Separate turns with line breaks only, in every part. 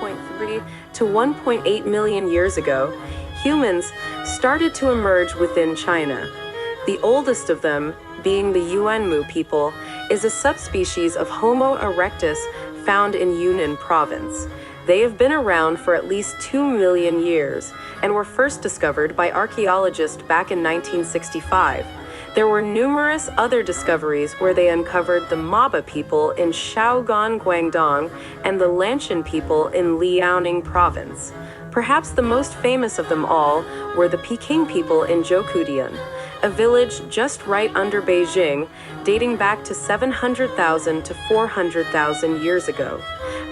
1.3 to 1.8 million years ago, humans started to emerge within China. The oldest of them, being the Yuanmu people, is a subspecies of Homo erectus found in Yunnan province. They have been around for at least 2 million years and were first discovered by archaeologists back in 1965. There were numerous other discoveries where they uncovered the Maba people in Shaogan, Guangdong, and the Lanshan people in Liaoning province. Perhaps the most famous of them all were the Peking people in Zhoukoudian, a village just right under Beijing, dating back to 700,000 to 400,000 years ago.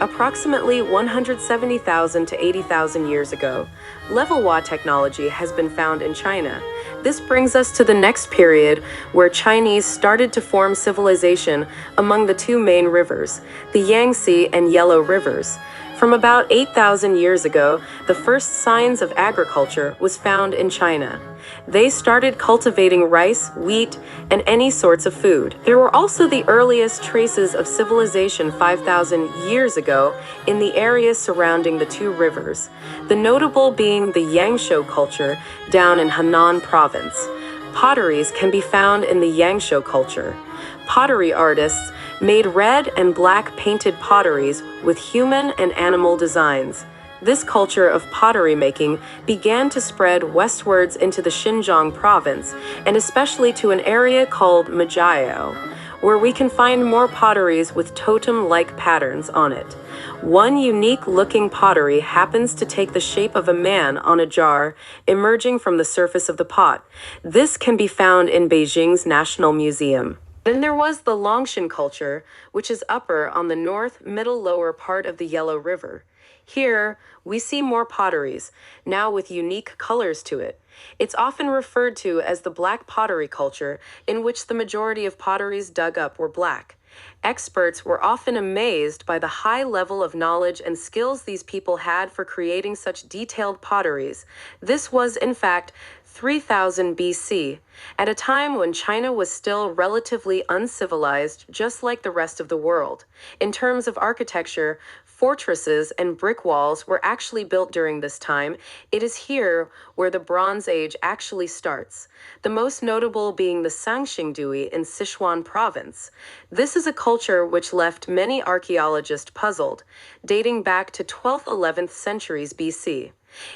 Approximately 170,000 to 80,000 years ago, Levallois technology has been found in China. This brings us to the next period where Chinese started to form civilization among the two main rivers, the Yangtze and Yellow rivers. From about 8,000 years ago, the first signs of agriculture was found in China. They started cultivating rice, wheat, and any sorts of food. There were also the earliest traces of civilization 5,000 years ago in the areas surrounding the two rivers, the notable being the Yangshou culture down in Henan province. Potteries can be found in the Yangshou culture. Pottery artists made red and black painted potteries with human and animal designs. This culture of pottery making began to spread westwards into the Xinjiang province, and especially to an area called Majiao, where we can find more potteries with totem-like patterns on it. One unique-looking pottery happens to take the shape of a man on a jar, emerging from the surface of the pot. This can be found in Beijing's National Museum. Then there was the Longshan culture, which is upper on the north, middle, lower part of the Yellow River. Here, we see more potteries, now with unique colors to it. It's often referred to as the black pottery culture, in which the majority of potteries dug up were black. Experts were often amazed by the high level of knowledge and skills these people had for creating such detailed potteries. This was, in fact, 3000 BC, at a time when China was still relatively uncivilized, just like the rest of the world. In terms of architecture, fortresses and brick walls were actually built during this time. It is here where the Bronze Age actually starts, the most notable being the Sangxingdui in Sichuan province. This is a culture which left many archaeologists puzzled, dating back to 12th, 11th centuries BC.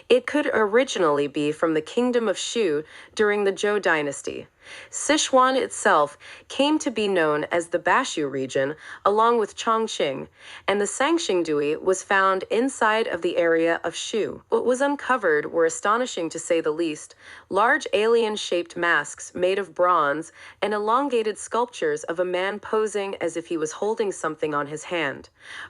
It could originally be from the kingdom of Shu during the Zhou dynasty. Sichuan itself came to be known as the Bashu region, along with Chongqing, and the Sangxingdui was found inside of the area of Shu. What was uncovered were astonishing to say the least: large alien-shaped masks made of bronze and elongated sculptures of a man posing as if he was holding something on his hand.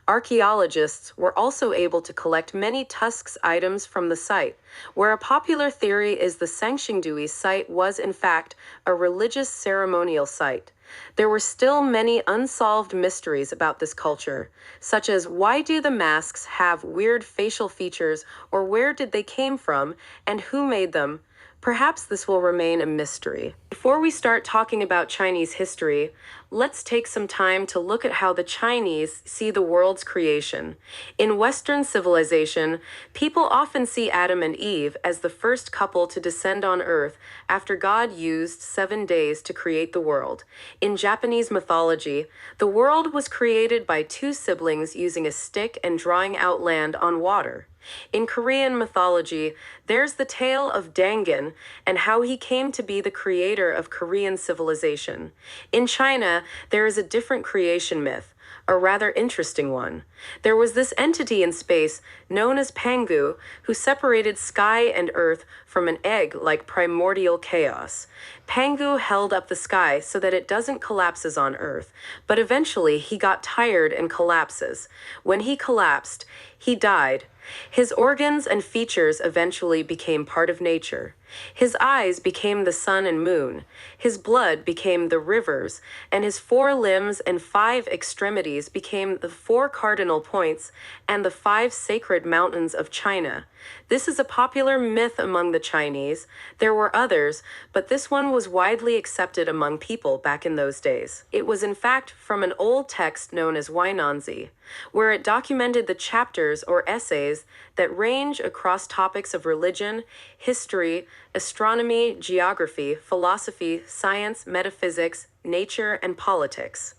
Archaeologists were also able to collect many tusks items from the site, where a popular theory is the Sangxingdui site was in fact a religious ceremonial site. There were still many unsolved mysteries about this culture, such as why do the masks have weird facial features, or where did they came from, and who made them? Perhaps this will remain a mystery. Before we start talking about Chinese history, let's take some time to look at how the Chinese see the world's creation. In Western civilization, people often see Adam and Eve as the first couple to descend on Earth after God used 7 days to create the world. In Japanese mythology, the world was created by two siblings using a stick and drawing out land on water. In Korean mythology, there's the tale of Dangun and how he came to be the creator of Korean civilization. In China, there is a different creation myth, a rather interesting one. There was this entity in space known as Pangu who separated sky and earth from an egg-like primordial chaos. Pangu held up the sky so that it doesn't collapses on Earth, but eventually he got tired and collapses. When he collapsed, he died. His organs and features eventually became part of nature. His eyes became the sun and moon, his blood became the rivers, and his 4 limbs and 5 extremities became the 4 cardinal points and the 5 sacred mountains of China. This is a popular myth among the Chinese. There were others, but this one was widely accepted among people back in those days. It was in fact from an old text known as Huainanzi. where it documented the chapters or essays that range across topics of religion, history, astronomy, geography, philosophy, science, metaphysics, nature, and politics.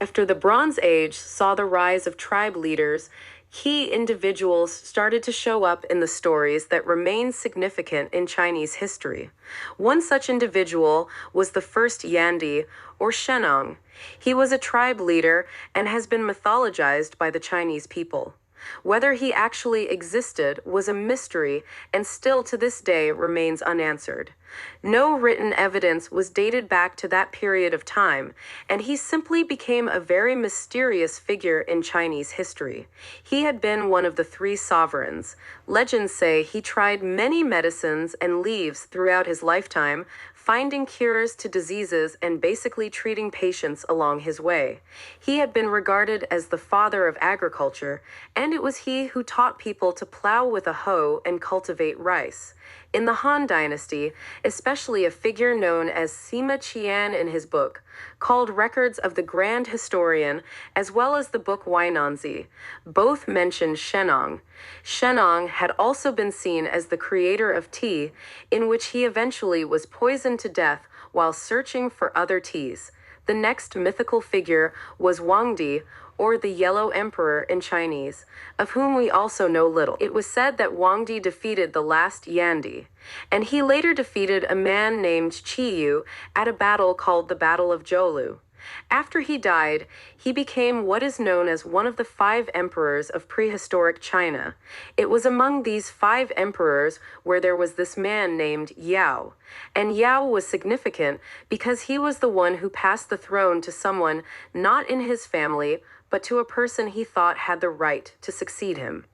After the Bronze Age saw the rise of tribe leaders, key individuals started to show up in the stories that remain significant in Chinese history. One such individual was the first Yandi, or Shennong. He was a tribe leader and has been mythologized by the Chinese people. Whether he actually existed was a mystery and still to this day remains unanswered. No written evidence was dated back to that period of time, and he simply became a very mysterious figure in Chinese history. He had been one of the three sovereigns. Legends say he tried many medicines and leaves throughout his lifetime, finding cures to diseases and basically treating patients along his way. He had been regarded as the father of agriculture, and it was he who taught people to plow with a hoe and cultivate rice. In the Han Dynasty, especially a figure known as Sima Qian in his book, called Records of the Grand Historian, as well as the book Huainanzi, both mention Shennong. Shennong had also been seen as the creator of tea, in which he eventually was poisoned to death while searching for other teas. The next mythical figure was Huangdi, or the Yellow Emperor in Chinese, of whom we also know little. It was said that Huangdi defeated the last Yandi, and he later defeated a man named Qiyu at a battle called the Battle of Zhoulu. After he died, he became what is known as one of the 5 emperors of prehistoric China. It was among these 5 emperors where there was this man named Yao. And Yao was significant because he was the one who passed the throne to someone not in his family, but to a person he thought had the right to succeed him.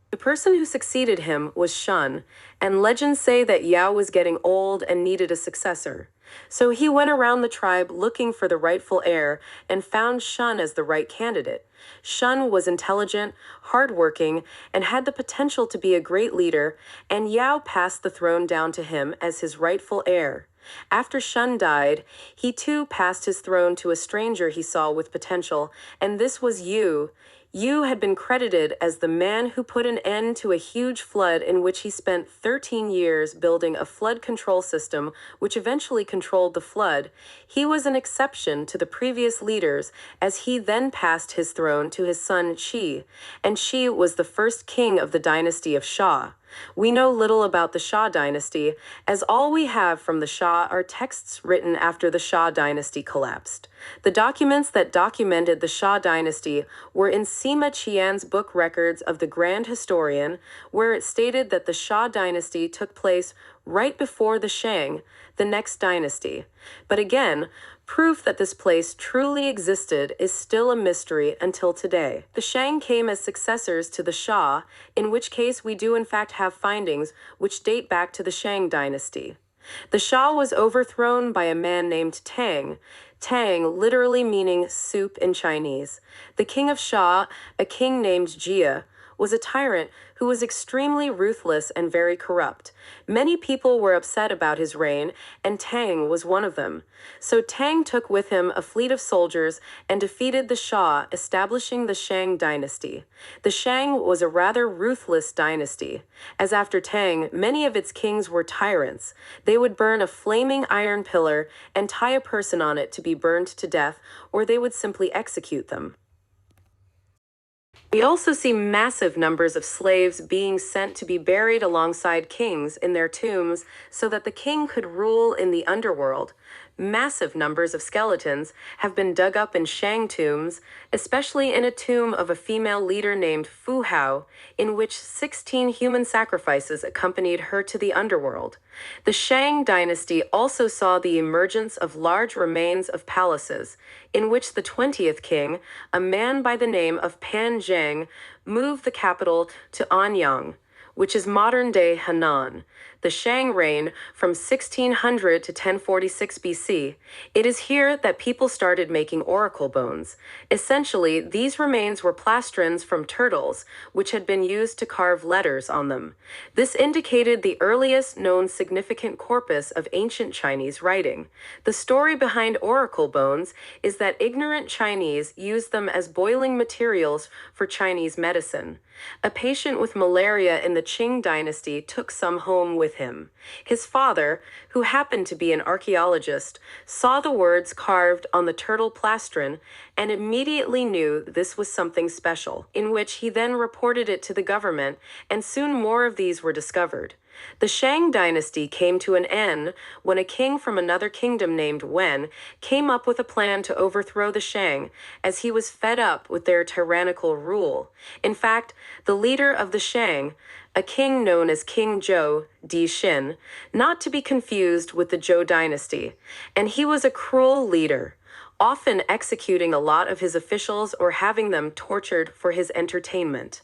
The person who succeeded him was Shun, and legends say that Yao was getting old and needed a successor. So he went around the tribe looking for the rightful heir and found Shun as the right candidate. Shun was intelligent, hardworking, and had the potential to be a great leader, and Yao passed the throne down to him as his rightful heir. After Shun died, he too passed his throne to a stranger he saw with potential, and this was Yu. Yu had been credited as the man who put an end to a huge flood in which he spent 13 years building a flood control system which eventually controlled the flood. He was an exception to the previous leaders as he then passed his throne to his son Qi, and Qi was the first king of the dynasty of Xia. We know little about the Xia dynasty, as all we have from the Xia are texts written after the Xia dynasty collapsed. The documents that documented the Xia dynasty were in Sima Qian's book Records of the Grand Historian, where it stated that the Xia dynasty took place right before the Shang, the next dynasty. But again, proof that this place truly existed is still a mystery until today. The Shang came as successors to the Xia, in which case we do in fact have findings which date back to the Shang dynasty. The Xia was overthrown by a man named Tang. Tang literally meaning soup in Chinese. The king of Xia, a king named Jia, was a tyrant who was extremely ruthless and very corrupt. Many people were upset about his reign, and Tang was one of them. So Tang took with him a fleet of soldiers and defeated the Xia, establishing the Shang dynasty. The Shang was a rather ruthless dynasty, as after Tang, many of its kings were tyrants. They would burn a flaming iron pillar and tie a person on it to be burned to death, or they would simply execute them. We also see massive numbers of slaves being sent to be buried alongside kings in their tombs so that the king could rule in the underworld. Massive numbers of skeletons have been dug up in Shang tombs, especially in a tomb of a female leader named Fu Hao, in which 16 human sacrifices accompanied her to the underworld. The Shang dynasty also saw the emergence of large remains of palaces, in which the 20th king, a man by the name of Pan Zheng, moved the capital to Anyang. which is modern-day Henan. The Shang reign from 1600 to 1046 BC. It is here that people started making oracle bones. Essentially, these remains were plastrons from turtles, which had been used to carve letters on them. This indicated the earliest known significant corpus of ancient Chinese writing. The story behind oracle bones is that ignorant Chinese used them as boiling materials for Chinese medicine. A patient with malaria in the Qing dynasty took some home with him. His father, who happened to be an archaeologist, saw the words carved on the turtle plastron and immediately knew this was something special, in which he then reported it to the government, and soon more of these were discovered. The Shang dynasty came to an end when a king from another kingdom named Wen came up with a plan to overthrow the Shang, as he was fed up with their tyrannical rule. In fact, the leader of the Shang, a king known as King Zhou Di Xin, not to be confused with the Zhou dynasty, and he was a cruel leader, often executing a lot of his officials or having them tortured for his entertainment.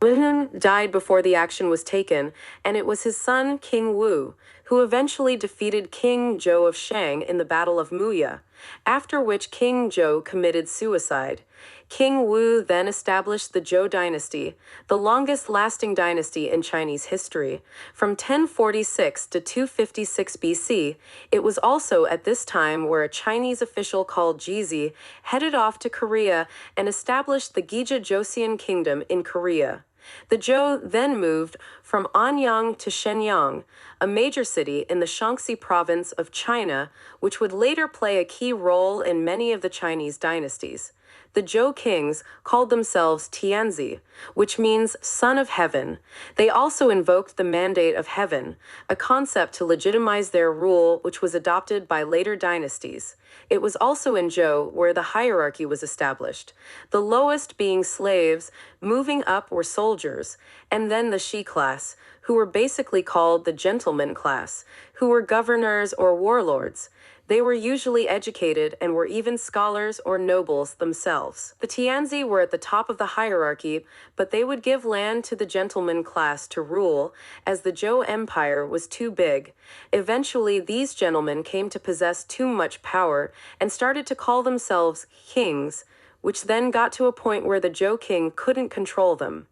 Wen died before the action was taken, and it was his son, King Wu, who eventually defeated King Zhou of Shang in the Battle of Muya, after which King Zhou committed suicide. King Wu then established the Zhou dynasty, the longest-lasting dynasty in Chinese history. From 1046 to 256 BC, it was also at this time where a Chinese official called Jizi headed off to Korea and established the Gija Joseon Kingdom in Korea. The Zhou then moved from Anyang to Shenyang, a major city in the Shaanxi province of China, which would later play a key role in many of the Chinese dynasties. The Zhou kings called themselves Tianzi, which means son of heaven. They also invoked the mandate of heaven, a concept to legitimize their rule which was adopted by later dynasties. It was also in Zhou where the hierarchy was established, the lowest being slaves, moving up were soldiers, and then the Shi class, who were basically called the gentleman class, who were governors or warlords. They were usually educated and were even scholars or nobles themselves. The Tianzi were at the top of the hierarchy, but they would give land to the gentleman class to rule, as the Zhou Empire was too big. Eventually, these gentlemen came to possess too much power and started to call themselves kings, which then got to a point where the Zhou king couldn't control them.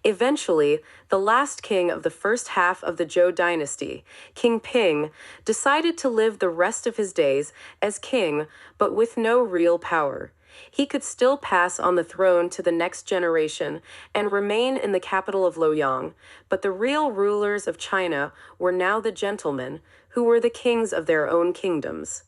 Eventually, the last king of the first half of the Zhou dynasty, King Ping, decided to live the rest of his days as king, but with no real power. He could still pass on the throne to the next generation and remain in the capital of Luoyang, but the real rulers of China were now the gentlemen, who were the kings of their own kingdoms.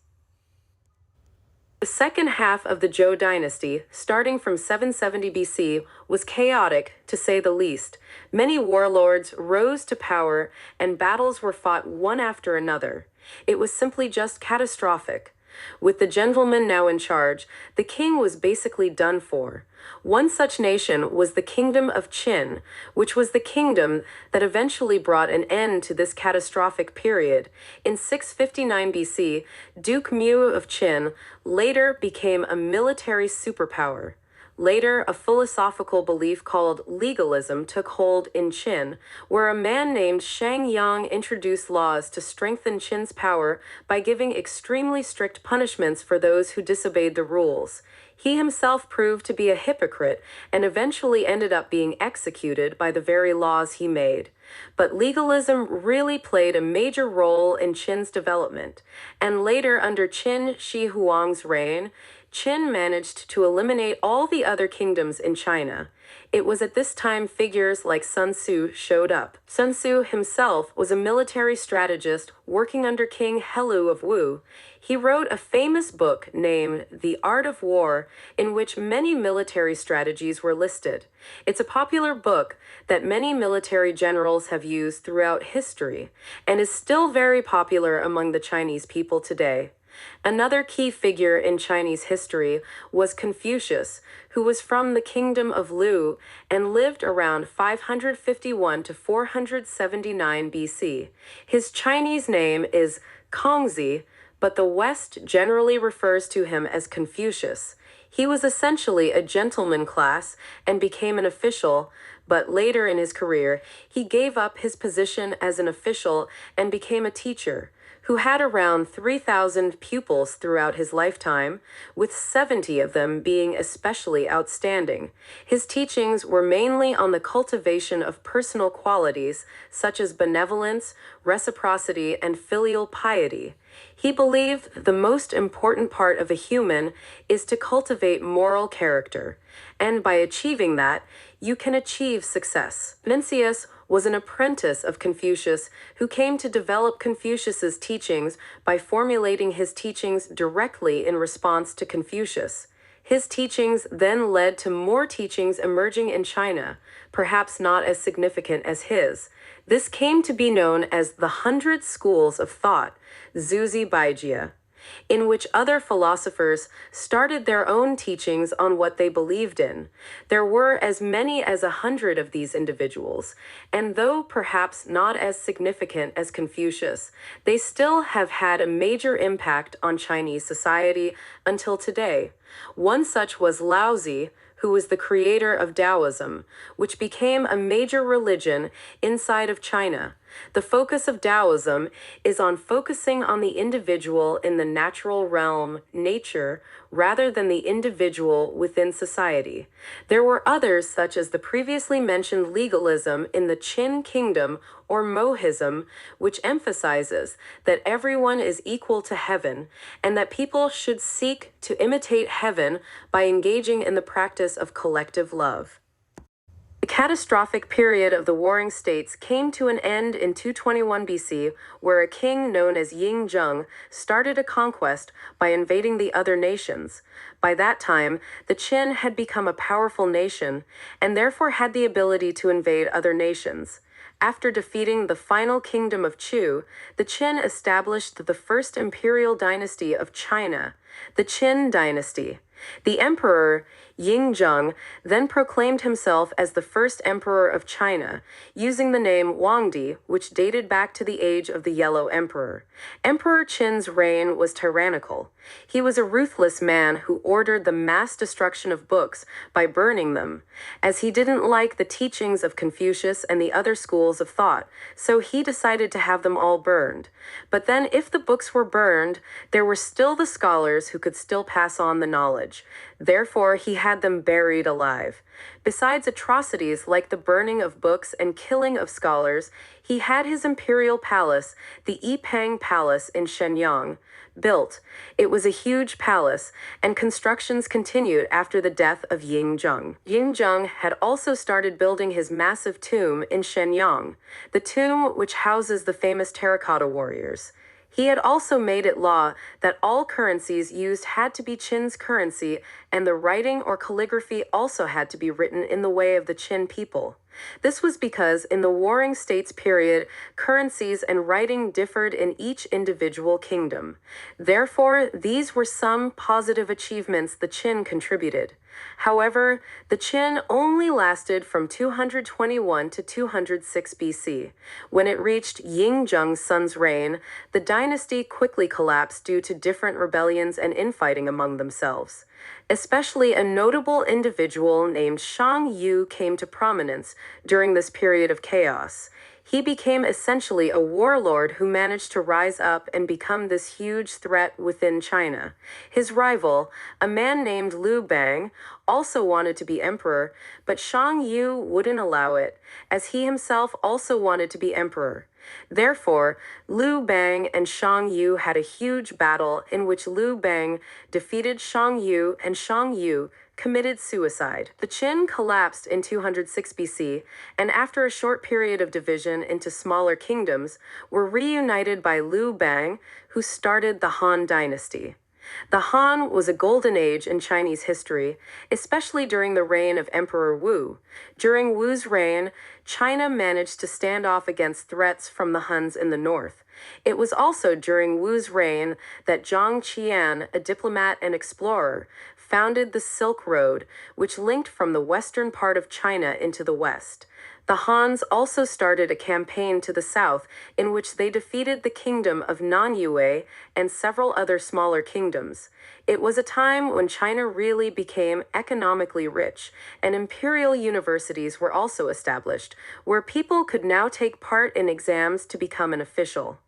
The second half of the Zhou dynasty, starting from 770 BC, was chaotic, to say the least. Many warlords rose to power, and battles were fought one after another. It was simply just catastrophic. With the gentleman now in charge, the king was basically done for. One such nation was the Kingdom of Qin, which was the kingdom that eventually brought an end to this catastrophic period. In 659 BC, Duke Mu of Qin later became a military superpower. Later, a philosophical belief called legalism took hold in Qin, where a man named Shang Yang introduced laws to strengthen Qin's power by giving extremely strict punishments for those who disobeyed the rules. He himself proved to be a hypocrite and eventually ended up being executed by the very laws he made. But legalism really played a major role in Qin's development, and later under Qin Shi Huang's reign, Qin managed to eliminate all the other kingdoms in China. It was at this time figures like Sun Tzu showed up. Sun Tzu himself was a military strategist working under King Helu of Wu. He wrote a famous book named The Art of War, in which many military strategies were listed. It's a popular book that many military generals have used throughout history, and is still very popular among the Chinese people today. Another key figure in Chinese history was Confucius, who was from the kingdom of Lu and lived around 551 to 479 BC. His Chinese name is Kongzi, but the West generally refers to him as Confucius. He was essentially a gentleman class and became an official, but later in his career, he gave up his position as an official and became a teacher, who had around 3,000 pupils throughout his lifetime, with 70 of them being especially outstanding. His teachings were mainly on the cultivation of personal qualities such as benevolence, reciprocity, and filial piety. He believed the most important part of a human is to cultivate moral character, and by achieving that, you can achieve success. Mencius was an apprentice of Confucius who came to develop Confucius's teachings by formulating his teachings directly in response to Confucius. His teachings then led to more teachings emerging in China, perhaps not as significant as his. This came to be known as the 100 Schools of Thought, Zuzi Baijia, in which other philosophers started their own teachings on what they believed in. There were as many as 100 of these individuals, and though perhaps not as significant as Confucius, they still have had a major impact on Chinese society until today. One such was Laozi, who was the creator of Taoism, which became a major religion inside of China. The focus of Taoism is on focusing on the individual in the natural realm, nature, rather than the individual within society. There were others, such as the previously mentioned legalism in the Qin kingdom or Mohism, which emphasizes that everyone is equal to heaven and that people should seek to imitate heaven by engaging in the practice of collective love. The catastrophic period of the Warring States came to an end in 221 BC, where a king known as Ying Zheng started a conquest by invading the other nations. By that time, the Qin had become a powerful nation and therefore had the ability to invade other nations. After defeating the final kingdom of Chu, the Qin established the first imperial dynasty of China, the Qin dynasty. The emperor, Ying Zheng, then proclaimed himself as the first emperor of China, using the name Huangdi, which dated back to the age of the Yellow Emperor. Emperor Qin's reign was tyrannical. He was a ruthless man who ordered the mass destruction of books by burning them, as he didn't like the teachings of Confucius and the other schools of thought, so he decided to have them all burned. But then if the books were burned, there were still the scholars who could still pass on the knowledge. Therefore, he had them buried alive. Besides atrocities like the burning of books and killing of scholars, he had his imperial palace, the Yipeng Palace in Shenyang, built. It was a huge palace, and constructions continued after the death of Ying Zheng. Ying Zheng had also started building his massive tomb in Shenyang, the tomb which houses the famous terracotta warriors. He had also made it law that all currencies used had to be Qin's currency, and the writing or calligraphy also had to be written in the way of the Qin people. This was because in the Warring States period, currencies and writing differed in each individual kingdom. Therefore, these were some positive achievements the Qin contributed. However, the Qin only lasted from 221 to 206 BC. When it reached Ying Zheng's son's reign, the dynasty quickly collapsed due to different rebellions and infighting among themselves. Especially a notable individual named Shang Yu came to prominence during this period of chaos. He became essentially a warlord who managed to rise up and become this huge threat within China. His rival, a man named Liu Bang, also wanted to be emperor, but Shang Yu wouldn't allow it, as he himself also wanted to be emperor. Therefore, Liu Bang and Shang Yu had a huge battle in which Liu Bang defeated Shang Yu and Shang Yu committed suicide. The Qin collapsed in 206 BC, and after a short period of division into smaller kingdoms, were reunited by Liu Bang, who started the Han dynasty. The Han was a golden age in Chinese history, especially during the reign of Emperor Wu. During Wu's reign, China managed to stand off against threats from the Huns in the north. It was also during Wu's reign that Zhang Qian, a diplomat and explorer, founded the Silk Road, which linked from the western part of China into the west. The Hans also started a campaign to the south in which they defeated the kingdom of Nanyue and several other smaller kingdoms. It was a time when China really became economically rich, and imperial universities were also established, where people could now take part in exams to become an official.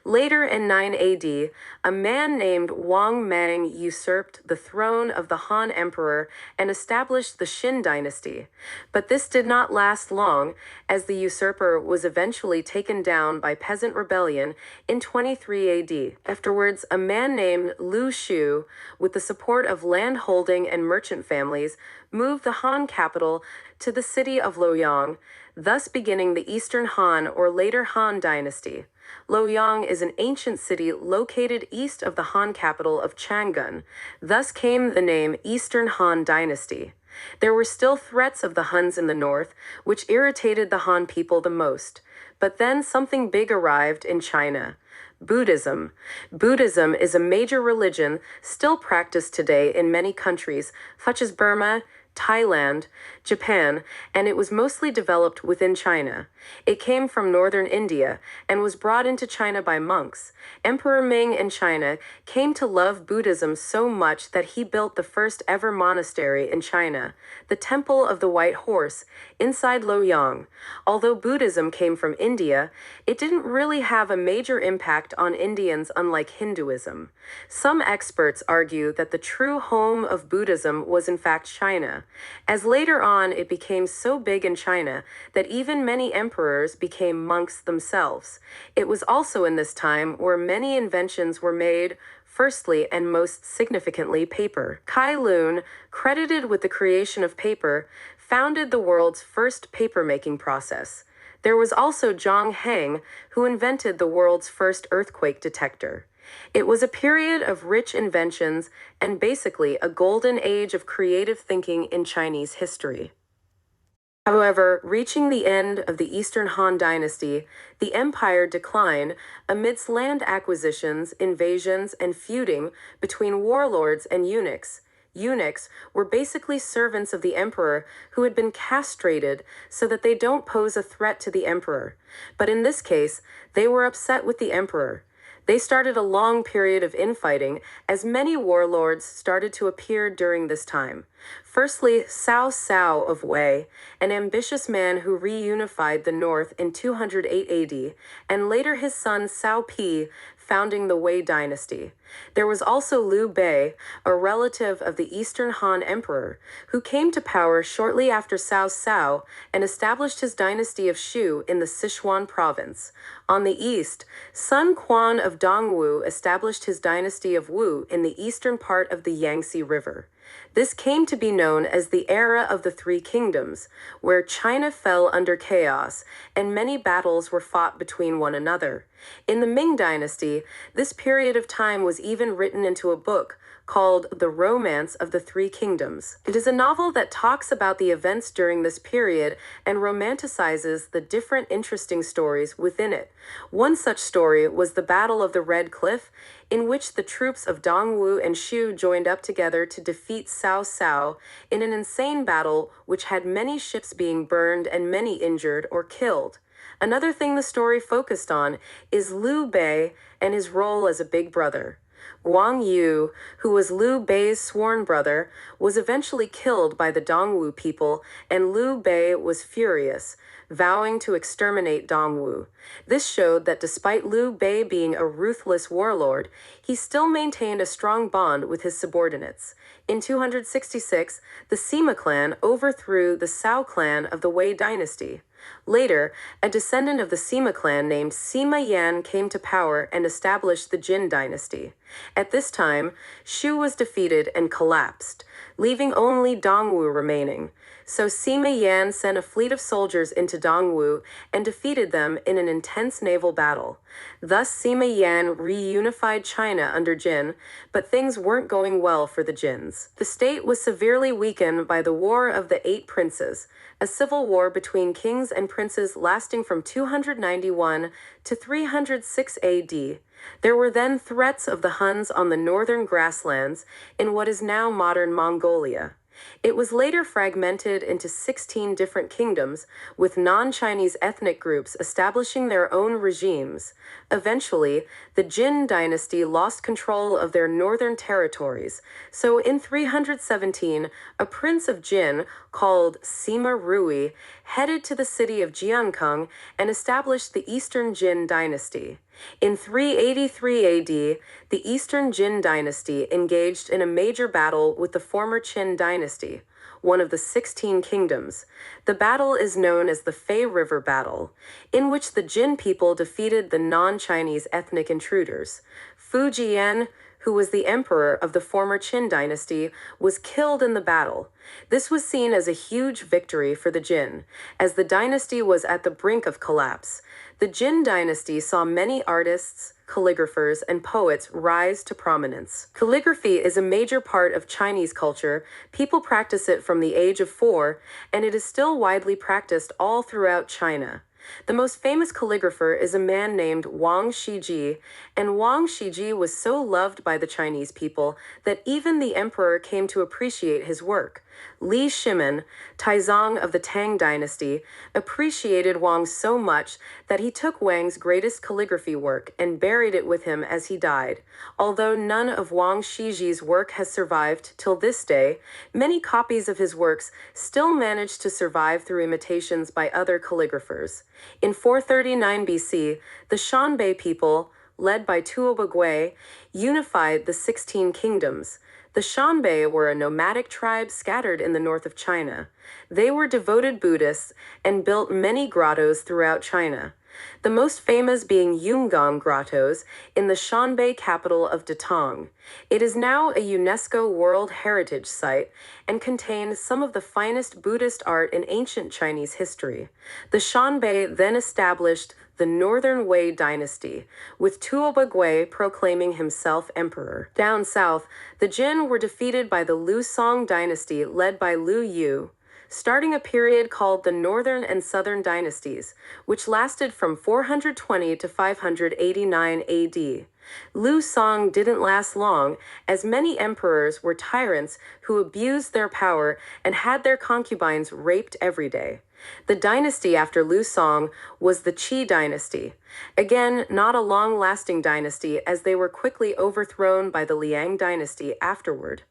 Later in 9 AD, a man named Wang Mang usurped the throne of the Han Emperor and established the Qin dynasty. But this did not last long, as the usurper was eventually taken down by peasant rebellion in 23 AD. Afterwards, a man named Lu Xu, with the support of landholding and merchant families, moved the Han capital to the city of Luoyang, thus beginning the Eastern Han or later Han dynasty. Luoyang is an ancient city located east of the Han capital of Chang'an. Thus came the name Eastern Han Dynasty. There were still threats of the Huns in the north, which irritated the Han people the most. But then something big arrived in China. Buddhism. Buddhism is a major religion still practiced today in many countries, such as Burma, Thailand, Japan, and it was mostly developed within China. It came from northern India and was brought into China by monks. Emperor Ming in China came to love Buddhism so much that he built the first ever monastery in China, the Temple of the White Horse, inside Luoyang. Although Buddhism came from India, it didn't really have a major impact on Indians unlike Hinduism. Some experts argue that the true home of Buddhism was in fact China, as later on it became so big in China that even many emperors became monks themselves. It was also in this time where many inventions were made. Firstly, and most significantly, paper. Kai Lun, credited with the creation of paper, founded the world's first paper-making process. There was also Zhang Heng, who invented the world's first earthquake detector. It was a period of rich inventions and basically a golden age of creative thinking in Chinese history. However, reaching the end of the Eastern Han Dynasty, the empire declined amidst land acquisitions, invasions, and feuding between warlords and eunuchs. Eunuchs were basically servants of the emperor who had been castrated so that they don't pose a threat to the emperor. But in this case, they were upset with the emperor. They started a long period of infighting as many warlords started to appear during this time. Firstly, Cao Cao of Wei, an ambitious man who reunified the north in 208 AD, and later his son Cao Pi, founding the Wei dynasty. There was also Liu Bei, a relative of the Eastern Han Emperor, who came to power shortly after Cao Cao and established his dynasty of Shu in the Sichuan province. On the east, Sun Quan of Dongwu established his dynasty of Wu in the eastern part of the Yangtze River. This came to be known as the Era of the Three Kingdoms, where China fell under chaos and many battles were fought between one another. In the Ming Dynasty, this period of time was even written into a book called The Romance of the Three Kingdoms. It is a novel that talks about the events during this period and romanticizes the different interesting stories within it. One such story was the Battle of the Red Cliff, in which the troops of Dongwu and Shu joined up together to defeat Cao Cao in an insane battle which had many ships being burned and many injured or killed. Another thing the story focused on is Liu Bei and his role as a big brother. Guang Yu, who was Liu Bei's sworn brother, was eventually killed by the Dongwu people, and Liu Bei was furious, vowing to exterminate Dongwu. This showed that despite Liu Bei being a ruthless warlord, he still maintained a strong bond with his subordinates. In 266, the Sima clan overthrew the Cao clan of the Wei dynasty. Later, a descendant of the Sima clan named Sima Yan came to power and established the Jin dynasty. At this time, Shu was defeated and collapsed, leaving only Dongwu remaining. So Sima Yan sent a fleet of soldiers into Dongwu and defeated them in an intense naval battle. Thus, Sima Yan reunified China under Jin, but things weren't going well for the Jins. The state was severely weakened by the War of the Eight Princes, a civil war between kings and princes lasting from 291 to 306 AD. There were then threats of the Huns on the northern grasslands in what is now modern Mongolia. It was later fragmented into 16 different kingdoms, with non-Chinese ethnic groups establishing their own regimes. Eventually, the Jin dynasty lost control of their northern territories, so in 317, a prince of Jin called Sima Rui headed to the city of Jiankang and established the Eastern Jin dynasty. In 383 AD, the Eastern Jin dynasty engaged in a major battle with the former Qin dynasty, one of the 16 kingdoms. The battle is known as the Fei River Battle, in which the Jin people defeated the non-Chinese ethnic intruders. Fu Jian, who was the emperor of the former Qin dynasty, was killed in the battle. This was seen as a huge victory for the Jin, as the dynasty was at the brink of collapse. The Jin dynasty saw many artists, calligraphers, and poets rise to prominence. Calligraphy is a major part of Chinese culture. People practice it from the age of 4, and it is still widely practiced all throughout China. The most famous calligrapher is a man named Wang Shiji, and Wang Shiji was so loved by the Chinese people that even the emperor came to appreciate his work. Li Shimin, Taizong of the Tang dynasty, appreciated Wang so much that he took Wang's greatest calligraphy work and buried it with him as he died. Although none of Wang Shiji's work has survived till this day, many copies of his works still manage to survive through imitations by other calligraphers. In 439 BC, the Shanbei people, led by Tuoba Gui, unified the 16 kingdoms. The Shanbei were a nomadic tribe scattered in the north of China. They were devoted Buddhists and built many grottos throughout China, the most famous being Yungang Grottos in the Shanbei capital of Datong. It is now a UNESCO World Heritage Site and contains some of the finest Buddhist art in ancient Chinese history. The Shanbei then established the Northern Wei dynasty, with Tuoba Gui proclaiming himself emperor. Down south, the Jin were defeated by the Liu Song dynasty led by Liu Yu, starting a period called the Northern and Southern Dynasties, which lasted from 420 to 589 AD. Liu Song didn't last long, as many emperors were tyrants who abused their power and had their concubines raped every day. The dynasty after Liu Song was the Qi dynasty. Again, not a long-lasting dynasty, as they were quickly overthrown by the Liang dynasty afterward.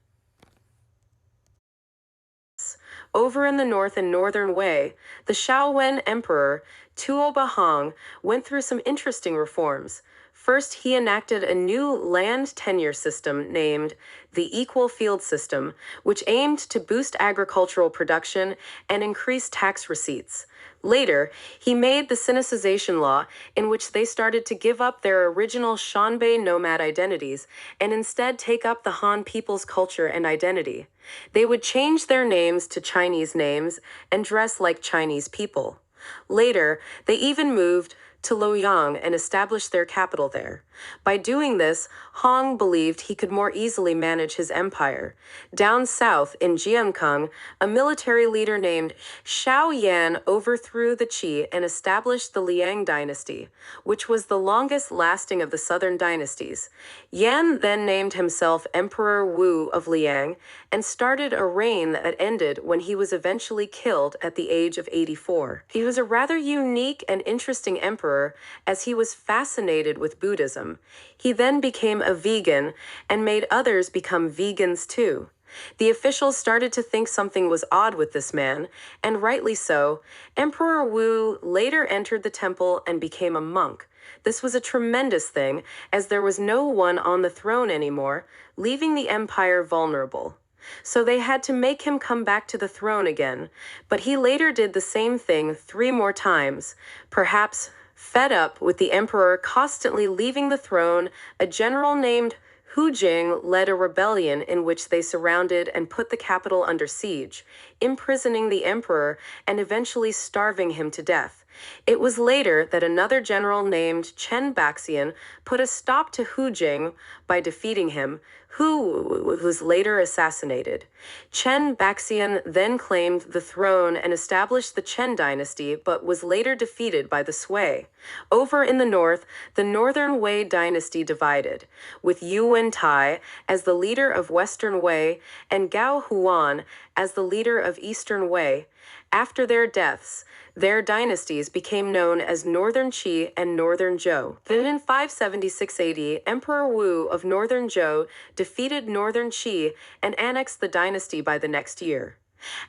Over in the north and northern Wei, the Shaowen emperor, Tuoba Hong, went through some interesting reforms. First, he enacted a new land tenure system named the Equal Field System, which aimed to boost agricultural production and increase tax receipts. Later, he made the Sinicization Law, in which they started to give up their original Shanbei nomad identities and instead take up the Han people's culture and identity. They would change their names to Chinese names and dress like Chinese people. Later, they even moved to Luoyang and established their capital there. By doing this, Hong believed he could more easily manage his empire. Down south in Jiankang, a military leader named Xiao Yan overthrew the Qi and established the Liang dynasty, which was the longest lasting of the southern dynasties. Yan then named himself Emperor Wu of Liang and started a reign that ended when he was eventually killed at the age of 84. He was a rather unique and interesting emperor, as he was fascinated with Buddhism. He then became a vegan and made others become vegans too. The officials started to think something was odd with this man, and rightly so. Emperor Wu later entered the temple and became a monk. This was a tremendous thing, as there was no one on the throne anymore, leaving the empire vulnerable. So they had to make him come back to the throne again, but he later did the same thing 3 more times. Perhaps fed up with the emperor constantly leaving the throne, a general named Hu Jing led a rebellion in which they surrounded and put the capital under siege, imprisoning the emperor and eventually starving him to death. It was later that another general named Chen Baxian put a stop to Hu Jing by defeating him, who was later assassinated. Chen Baxian then claimed the throne and established the Chen dynasty, but was later defeated by the Sui. Over in the north, the Northern Wei dynasty divided, with Yu Wentai as the leader of Western Wei and Gao Huan as the leader of Eastern Wei. After their deaths, their dynasties became known as Northern Qi and Northern Zhou. Then in 576 AD, Emperor Wu of Northern Zhou defeated Northern Qi and annexed the dynasty by the next year.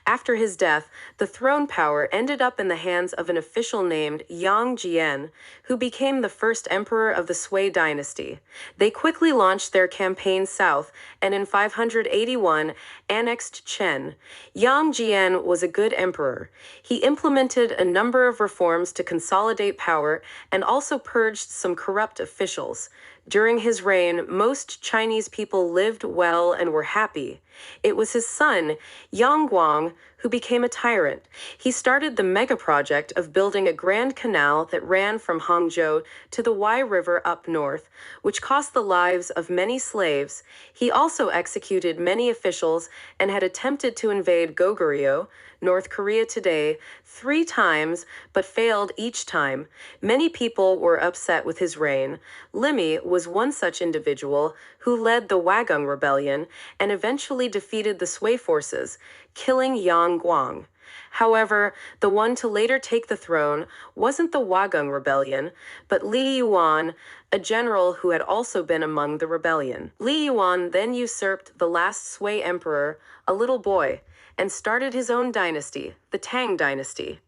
After his death, the throne power ended up in the hands of an official named Yang Jian, who became the first emperor of the Sui dynasty. They quickly launched their campaign south and in 581 annexed Chen. Yang Jian was a good emperor. He implemented a number of reforms to consolidate power and also purged some corrupt officials. During his reign, most Chinese people lived well and were happy. It was his son, Yang Guang, who became a tyrant. He started the mega project of building a grand canal that ran from Hangzhou to the Wai River up north, which cost the lives of many slaves. He also executed many officials and had attempted to invade Goguryeo, North Korea today, 3 times, but failed each time. Many people were upset with his reign. Limi was one such individual who led the Wagung Rebellion and eventually defeated the Sui forces, killing Yang Guang. However, the one to later take the throne wasn't the Wagung Rebellion, but Li Yuan, a general who had also been among the rebellion. Li Yuan then usurped the last Sui emperor, a little boy, and started his own dynasty, the Tang dynasty.